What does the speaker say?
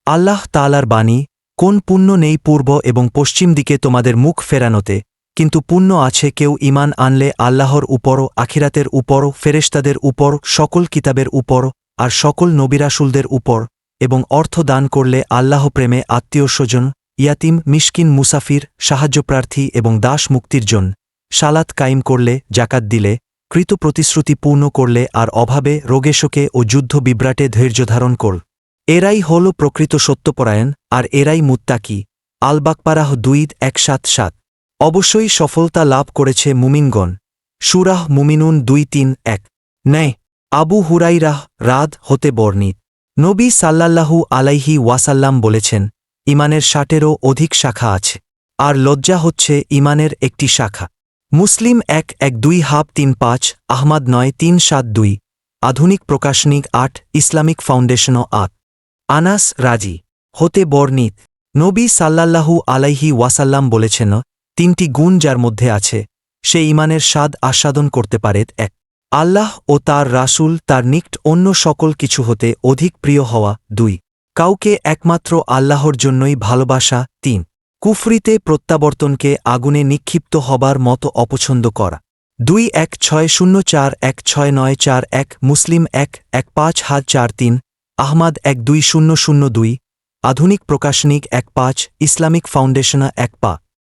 আল্লাহ তাআলার বাণী, কোন পুণ্য নেই পূর্ব এবং পশ্চিম দিকে তোমাদের মুখ ফেরানোতে, কিন্তু পুণ্য আছে কেউ ঈমান আনলে আল্লাহর উপরও, আখিরাতের উপরও, ফেরেশতাদের উপর, সকল কিতাবের উপর, আর সকল নবিরাসুলদের উপর, এবং অর্থ দান করলে আল্লাহ প্রেমে, আত্মীয়স্বজন, ইয়াতিম, মিশকিন, মুসাফির, সাহায্যপ্রার্থী এবং দাস মুক্তির জন্য, সালাত কায়েম করলে, জাকাত দিলে, কৃত প্রতিশ্রুতি পূর্ণ করলে, আর অভাবে, রোগেশোকে ও যুদ্ধ বিভ্রাটে ধৈর্যধারণ করল। এরাই হল প্রকৃত সত্যপরায়ণ, আর এরাই মুত্তাকি। আল বাকরাহ 2:177। অবশ্যই সফলতা লাভ করেছে মুমিনগণ। সূরাহ মুমিনুন 2:3-1। ন্যায় আবু হুরাইরাহ রাদ হতে বর্ণিত, নবী সাল্লাল্লাহু আলাইহি ওয়াসাল্লাম বলেছেন, ঈমানের 60-এরও অধিক শাখা আছে, আর লজ্জা হচ্ছে ঈমানের একটি শাখা। মুসলিম 1-12-35, আহমাদ 9-372, আধুনিক প্রকাশনিক 8, ইসলামিক ফাউন্ডেশনও 8। আনাস রাজি হতে বর্ণিত, নবী সাল্লাল্লাহু আলাইহি ওয়াসাল্লাম বলেছেন, 3টি গুণ যার মধ্যে আছে, সে ঈমানের স্বাদ আস্বাদন করতে পারে। 1. আল্লাহ ও তার রাসূল তার নিকট অন্য সকল কিছু হতে অধিক প্রিয় হওয়া। 2. কাউকে একমাত্র আল্লাহর জন্যই ভালোবাসা। 3. কুফরিতে প্রত্যাবর্তনকে আগুনে নিক্ষিপ্ত হবার মতো অপছন্দ করা। 2-1-604-16941, মুসলিম 1-15043, আহমাদ 1-2002, আধুনিক প্রকাশনিক 1-5, ইসলামিক ফাউন্ডেশন 1-5।